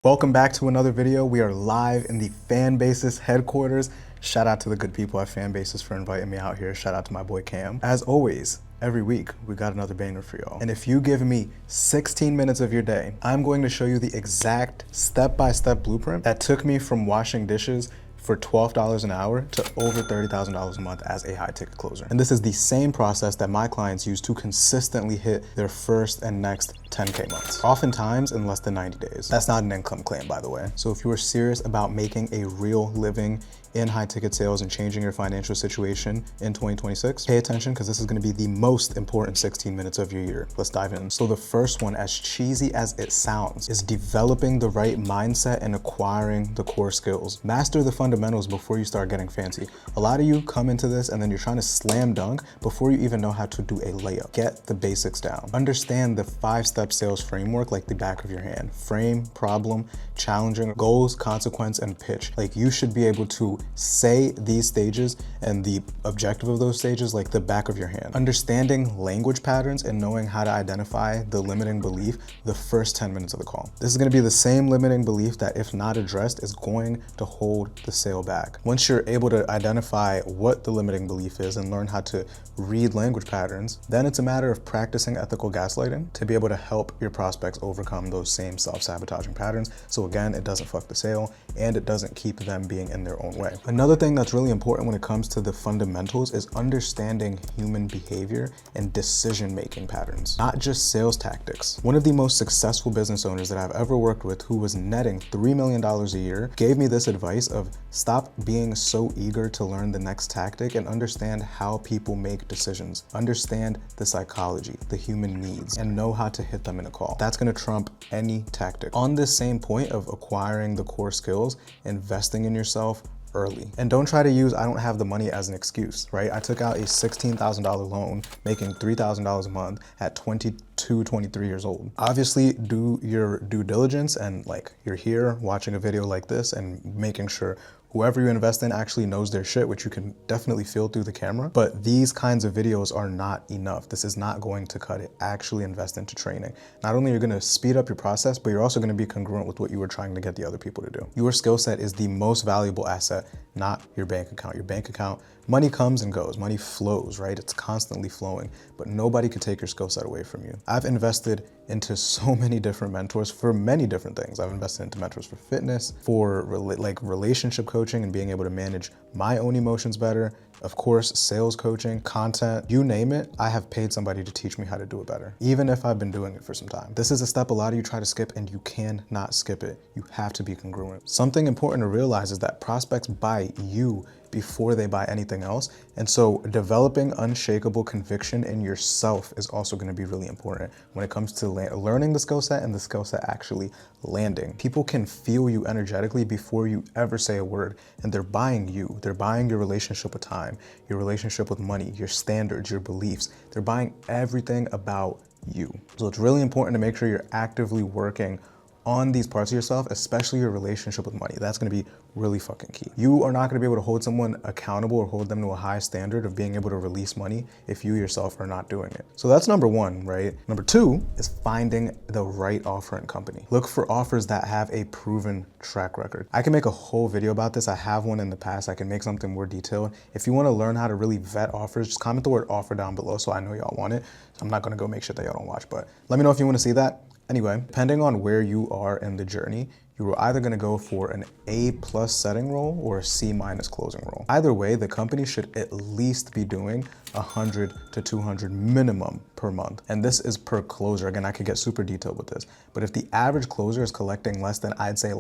Welcome back to another video. We are live in the Fanbasis headquarters. Shout out to the good people at Fanbasis for inviting me out here. Shout out to my boy Cam. As always, every week we got another banger for y'all. And if you give me 16 minutes of your day, I'm going to show you the exact step-by-step blueprint that took me from washing dishes for $12 an hour to over $30,000 a month as a high ticket closer. And this is the same process that my clients use to consistently hit their first and next 10K months, oftentimes in less than 90 days. That's not an income claim, by the way. So if you are serious about making a real living in high ticket sales and changing your financial situation in 2026, pay attention because this is going to be the most important 16 minutes of your year. Let's dive in. So the first one, as cheesy as it sounds, is developing the right mindset and acquiring the core skills. Master the fundamentals before you start getting fancy. A lot of you come into this and then you're trying to slam dunk before you even know how to do a layup. Get the basics down. Understand the 5-step sales framework like the back of your hand. Frame, problem, challenging, goals, consequence, and pitch. Like, you should be able to say these stages and the objective of those stages like the back of your hand. Understanding language patterns and knowing how to identify the limiting belief the first 10 minutes of the call. This is going to be the same limiting belief that, if not addressed, is going to hold the sale back. Once you're able to identify what the limiting belief is and learn how to read language patterns, then it's a matter of practicing ethical gaslighting to be able to help your prospects overcome those same self-sabotaging patterns. So again, it doesn't fuck the sale and it doesn't keep them being in their own way. Another thing that's really important when it comes to the fundamentals is understanding human behavior and decision-making patterns, not just sales tactics. One of the most successful business owners that I've ever worked with, who was netting $3 million a year, gave me this advice of stop being so eager to learn the next tactic and understand how people make decisions. Understand the psychology, the human needs, and know how to hit them in a call. That's gonna trump any tactic. On this same point of acquiring the core skills, investing in yourself early. And don't try to use I don't have the money as an excuse, right? I took out a $16,000 loan making $3,000 a month at 22, 23 years old. Obviously, do your due diligence and you're here watching a video like this and making sure whoever you invest in actually knows their shit, which you can definitely feel through the camera. But these kinds of videos are not enough. This is not going to cut it. Actually invest into training. Not only are you gonna speed up your process, but you're also gonna be congruent with what you were trying to get the other people to do. Your skill set is the most valuable asset, not your bank account. Your bank account, money comes and goes, money flows, right? It's constantly flowing, but nobody can take your skill set away from you. I've invested into so many different mentors for many different things. I've invested into mentors for fitness, for relationship coaching and being able to manage my own emotions better. Of course, sales coaching, content, you name it, I have paid somebody to teach me how to do it better, even if I've been doing it for some time. This is a step a lot of you try to skip and you cannot skip it. You have to be congruent. Something important to realize is that prospects buy you before they buy anything else. And so developing unshakable conviction in yourself is also going to be really important when it comes to learning the skill set and the skill set actually landing. People can feel you energetically before you ever say a word, and they're buying you. They're buying your relationship with time, your relationship with money, your standards, your beliefs. They're buying everything about you. So it's really important to make sure you're actively working on these parts of yourself, especially your relationship with money. That's gonna be really fucking key. You are not gonna be able to hold someone accountable or hold them to a high standard of being able to release money if you yourself are not doing it. So that's number one, right? Number two is finding the right offer and company. Look for offers that have a proven track record. I can make a whole video about this. I have one in the past. I can make something more detailed. If you wanna learn how to really vet offers, just comment the word offer down below so I know y'all want it. So I'm not gonna go make sure that y'all don't watch, but let me know if you wanna see that. Anyway, depending on where you are in the journey, you are either gonna go for an A+ setting role or a C- closing role. Either way, the company should at least be doing 100 to 200 minimum per month. And this is per closer. Again, I could get super detailed with this, but if the average closer is collecting less than, I'd say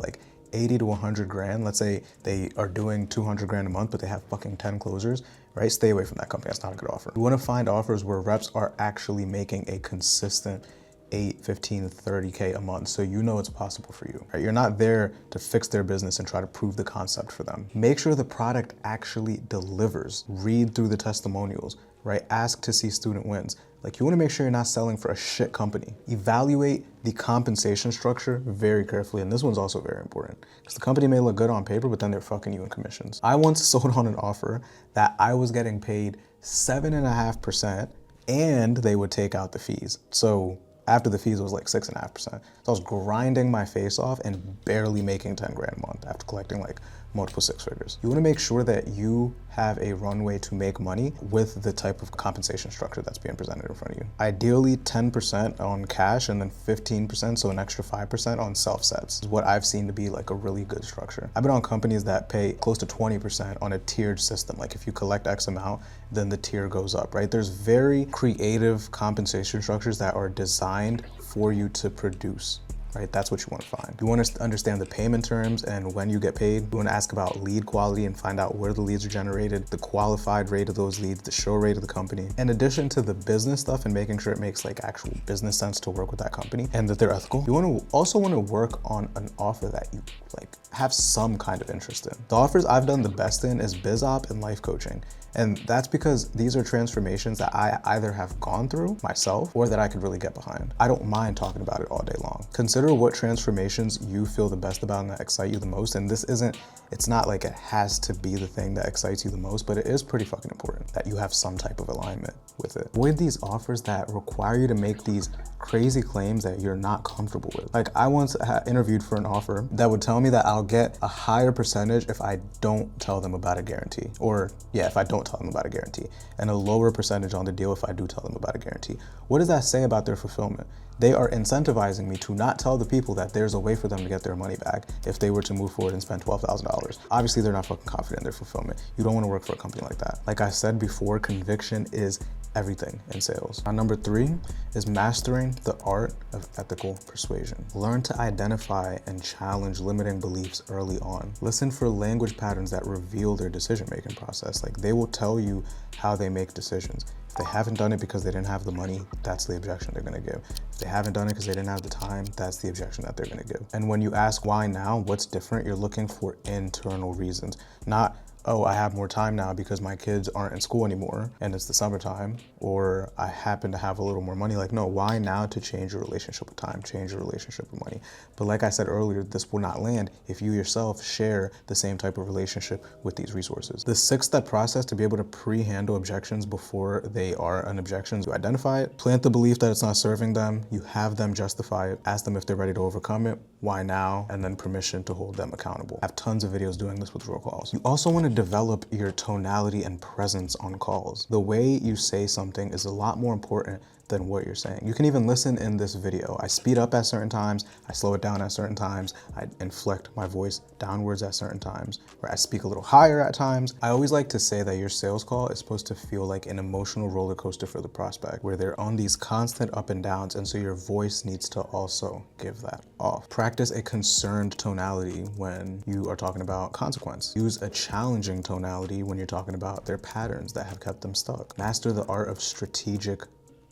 80 to 100 grand, let's say they are doing 200 grand a month, but they have fucking 10 closers, right? Stay away from that company. That's not a good offer. You wanna find offers where reps are actually making a consistent 8, 15, 30K a month, so you know it's possible for you, right? You're not there to fix their business and try to prove the concept for them. Make sure the product actually delivers. Read through the testimonials, right? Ask to see student wins. You wanna make sure you're not selling for a shit company. Evaluate the compensation structure very carefully, and this one's also very important, because the company may look good on paper, but then they're fucking you in commissions. I once sold on an offer that I was getting paid 7.5%, and they would take out the fees. So After the fees, it was like 6.5%. So I was grinding my face off and barely making 10 grand a month after collecting like multiple six figures. You wanna make sure that you have a runway to make money with the type of compensation structure that's being presented in front of you. Ideally 10% on cash and then 15%, so an extra 5% on self-sets is what I've seen to be like a really good structure. I've been on companies that pay close to 20% on a tiered system. Like if you collect X amount, then the tier goes up, right? There's very creative compensation structures that are designed for you to produce. Right, that's what you want to find. You want to understand the payment terms and when you get paid. You want to ask about lead quality and find out where the leads are generated, the qualified rate of those leads, the show rate of the company. In addition to the business stuff and making sure it makes like actual business sense to work with that company and that they're ethical, you also want to work on an offer that you like have some kind of interest in. The offers I've done the best in is BizOp and life coaching. And that's because these are transformations that I either have gone through myself or that I could really get behind. I don't mind talking about it all day long. Consider what transformations you feel the best about and that excite you the most. And it's not like it has to be the thing that excites you the most, but it is pretty fucking important that you have some type of alignment with it. Avoid these offers that require you to make these crazy claims that you're not comfortable with. Like I once interviewed for an offer that would tell me that I'll get a higher percentage if I don't tell them about a guarantee. Or yeah, if I don't tell them about a guarantee, and a lower percentage on the deal if I do tell them about a guarantee. What does that say about their fulfillment? They are incentivizing me to not tell the people that there's a way for them to get their money back if they were to move forward and spend $12,000. Obviously, they're not fucking confident in their fulfillment. You don't want to work for a company like that. Like I said before, conviction is everything in sales. Now, number 3 is mastering the art of ethical persuasion. Learn to identify and challenge limiting beliefs early on. Listen for language patterns that reveal their decision-making process. Like they will tell you how they make decisions. If they haven't done it because they didn't have the money, that's the objection they're gonna give. If they haven't done it because they didn't have the time, that's the objection that they're gonna give. And when you ask why now, what's different, you're looking for internal reasons, not, oh, I have more time now because my kids aren't in school anymore and it's the summertime, or I happen to have a little more money. Like, no, why now to change your relationship with time, change your relationship with money? But like I said earlier, this will not land if you yourself share the same type of relationship with these resources. The 6-step process to be able to pre-handle objections before they are an objection: you identify it, plant the belief that it's not serving them, you have them justify it, ask them if they're ready to overcome it, why now, and then permission to hold them accountable. I have tons of videos doing this with real calls. You also want to develop your tonality and presence on calls. The way you say something is a lot more important than what you're saying. You can even listen in this video. I speed up at certain times, I slow it down at certain times, I inflect my voice downwards at certain times, or I speak a little higher at times. I always like to say that your sales call is supposed to feel like an emotional roller coaster for the prospect, where they're on these constant up and downs, and so your voice needs to also give that off. Practice a concerned tonality when you are talking about consequence. Use a challenging tonality when you're talking about their patterns that have kept them stuck. Master the art of strategic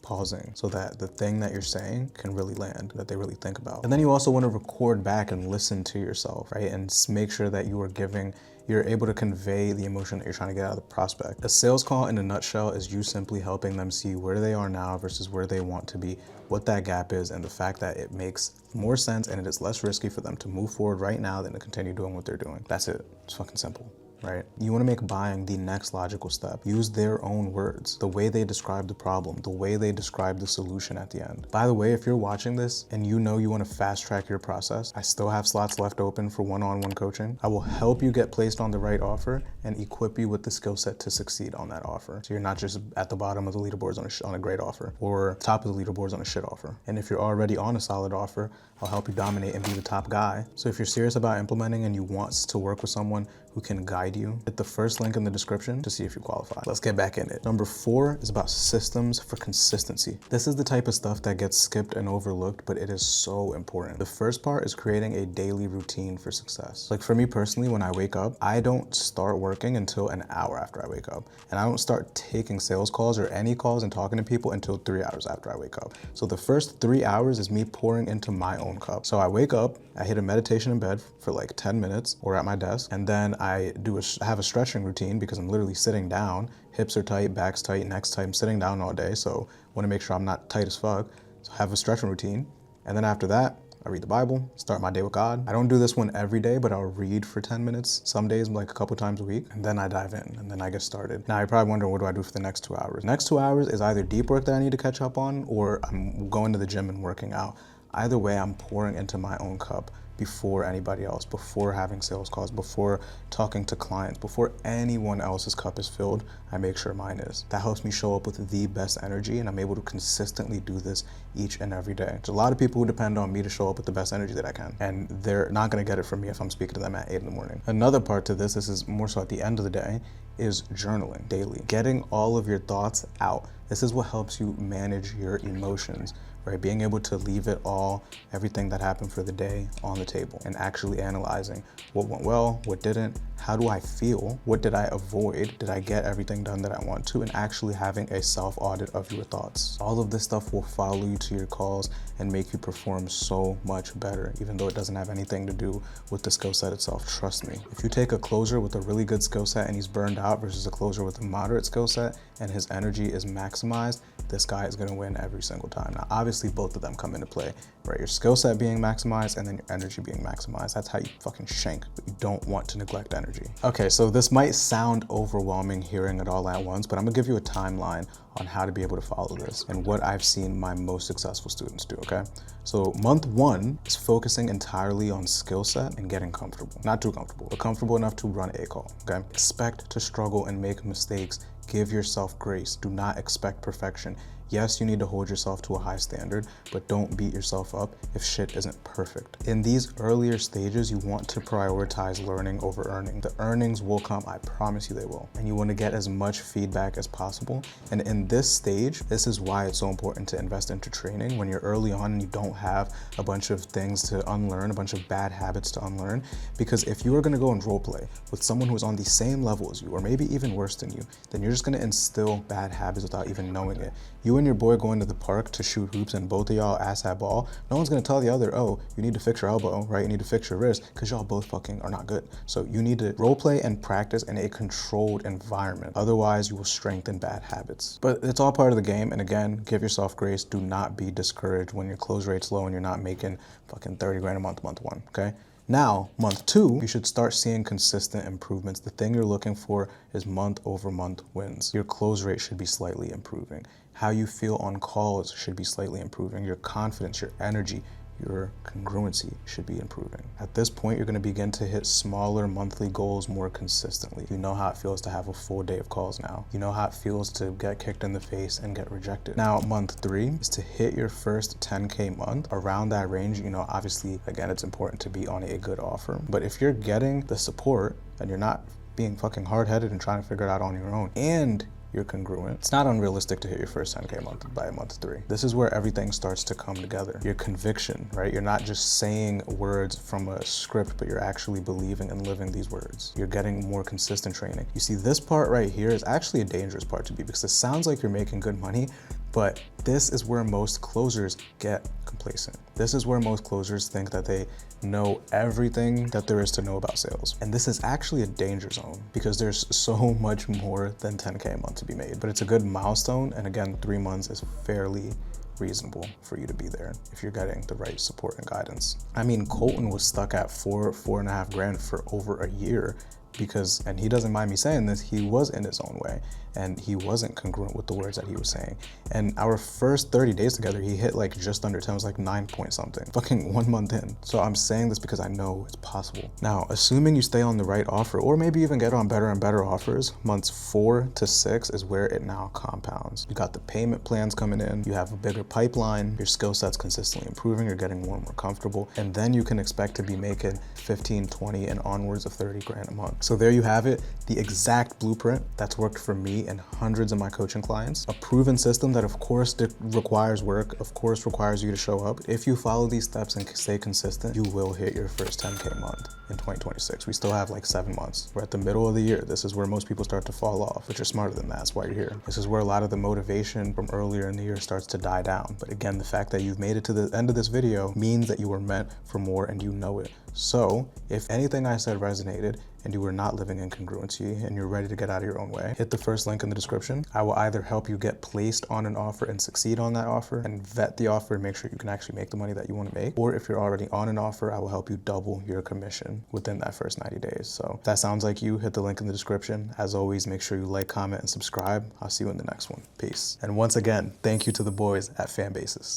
pausing so that the thing that you're saying can really land, that they really think about. And then you also want to record back and listen to yourself, right? And make sure that you're able to convey the emotion that you're trying to get out of the prospect. A sales call in a nutshell is you simply helping them see where they are now versus where they want to be, what that gap is, and the fact that it makes more sense and it is less risky for them to move forward right now than to continue doing what they're doing. That's it. It's fucking simple. Right? You want to make buying the next logical step. Use their own words, the way they describe the problem, the way they describe the solution at the end. By the way, if you're watching this and you know you want to fast track your process, I still have slots left open for one-on-one coaching. I will help you get placed on the right offer and equip you with the skill set to succeed on that offer. So you're not just at the bottom of the leaderboards on a great offer, or top of the leaderboards on a shit offer. And if you're already on a solid offer, I'll help you dominate and be the top guy. So if you're serious about implementing and you want to work with someone who can guide you, hit the first link in the description to see if you qualify. Let's get back in it. Number 4 is about systems for consistency. This is the type of stuff that gets skipped and overlooked, but it is so important. The first part is creating a daily routine for success. Like for me personally, when I wake up, I don't start working until an hour after I wake up. And I don't start taking sales calls or any calls and talking to people until 3 hours after I wake up. So the first 3 hours is me pouring into my own cup. So I wake up, I hit a meditation in bed for like 10 minutes or at my desk, and then I have a stretching routine because I'm literally sitting down, hips are tight, back's tight, neck's tight. I'm sitting down all day, so I want to make sure I'm not tight as fuck. So I have a stretching routine, and then after that, I read the Bible, start my day with God. I don't do this one every day, but I'll read for 10 minutes, some days like a couple times a week, and then I dive in and then I get started. Now you're probably wondering, what do I do for the next 2 hours? Next 2 hours is either deep work that I need to catch up on, or I'm going to the gym and working out. Either way, I'm pouring into my own cup before anybody else, before having sales calls, before talking to clients, before anyone else's cup is filled, I make sure mine is. That helps me show up with the best energy, and I'm able to consistently do this each and every day. There's a lot of people who depend on me to show up with the best energy that I can, and they're not gonna get it from me if I'm speaking to them at 8 in the morning. Another part to this is more so at the end of the day, is journaling daily. Getting all of your thoughts out. This is what helps you manage your emotions, right? Being able to leave it all, everything that happened for the day on the table, and actually analyzing what went well, what didn't, how do I feel, what did I avoid, did I get everything done that I want to, and actually having a self-audit of your thoughts. All of this stuff will follow you to your calls and make you perform so much better, even though it doesn't have anything to do with the skill set itself. Trust me. If you take a closer with a really good skill set and he's burned out versus a closer with a moderate skill set and his energy is maximized, this guy is gonna win every single time. Now, obviously both of them come into play, right? Your skill set being maximized and then your energy being maximized. That's how you fucking shank, but you don't want to neglect energy. Okay, so this might sound overwhelming hearing it all at once, but I'm gonna give you a timeline on how to be able to follow this and what I've seen my most successful students do, okay? So month 1 is focusing entirely on skill set and getting comfortable. Not too comfortable, but comfortable enough to run a call, okay? Expect to struggle and make mistakes. Give yourself grace. Do not expect perfection. Yes, you need to hold yourself to a high standard, but don't beat yourself up if shit isn't perfect. In these earlier stages, you want to prioritize learning over earning. The earnings will come, I promise you they will. And you want to get as much feedback as possible. And in this stage, this is why it's so important to invest into training when you're early on and you don't have a bunch of things to unlearn, a bunch of bad habits to unlearn. Because if you are going to go and role play with someone who's on the same level as you, or maybe even worse than you, then you're just going to instill bad habits without even knowing it. You and your boy going to the park to shoot hoops and both of y'all ass that ball, no one's gonna tell the other, oh, you need to fix your elbow, right? You need to fix your wrist, because y'all both fucking are not good. So you need to role play and practice in a controlled environment. Otherwise, you will strengthen bad habits. But it's all part of the game. And again, give yourself grace. Do not be discouraged when your close rate's low and you're not making fucking 30 grand a month, month 1, okay? Now, month 2, you should start seeing consistent improvements. The thing you're looking for is month over month wins. Your close rate should be slightly improving. How you feel on calls should be slightly improving. Your confidence, your energy, your congruency should be improving. At this point, you're gonna begin to hit smaller monthly goals more consistently. You know how it feels to have a full day of calls now. You know how it feels to get kicked in the face and get rejected. Now, month 3 is to hit your first 10K month. Around that range, you know, obviously, again, it's important to be on a good offer. But if you're getting the support and you're not being fucking hard-headed and trying to figure it out on your own, and you're congruent, it's not unrealistic to hit your first 10K month by month 3. This is where everything starts to come together. Your conviction, right? You're not just saying words from a script, but you're actually believing and living these words. You're getting more consistent training. You see, this part right here is actually a dangerous part to be, because it sounds like you're making good money, but this is where most closers get complacent. This is where most closers think that they know everything that there is to know about sales. And this is actually a danger zone, because there's so much more than 10K a month to be made. But it's a good milestone. And again, 3 months is fairly reasonable for you to be there if you're getting the right support and guidance. I mean, Colton was stuck at 4.5 grand for over a year, because, and he doesn't mind me saying this, he was in his own way and he wasn't congruent with the words that he was saying. And our first 30 days together, he hit like just under 10, it was like 9 point something, fucking 1 month in. So I'm saying this because I know it's possible. Now, assuming you stay on the right offer, or maybe even get on better and better offers, months 4 to 6 is where it now compounds. You got the payment plans coming in, you have a bigger pipeline, your skill set's consistently improving, you're getting more and more comfortable, and then you can expect to be making 15, 20, and onwards of 30 grand a month. So there you have it, the exact blueprint that's worked for me and hundreds of my coaching clients. A proven system that of course requires work, of course requires you to show up. If you follow these steps and stay consistent, you will hit your first 10K month in 2026. We still have like 7 months. We're at the middle of the year. This is where most people start to fall off, but you're smarter than that. That's why you're here. This is where a lot of the motivation from earlier in the year starts to die down. But again, the fact that you've made it to the end of this video means that you were meant for more and you know it. So if anything I said resonated and you were not living in congruency and you're ready to get out of your own way, hit the first link in the description. I will either help you get placed on an offer and succeed on that offer and vet the offer and make sure you can actually make the money that you want to make. Or if you're already on an offer, I will help you double your commission within that first 90 days. So if that sounds like you, hit the link in the description. As always, make sure you like, comment, and subscribe. I'll see you in the next one. Peace. And once again, thank you to the boys at Fanbasis.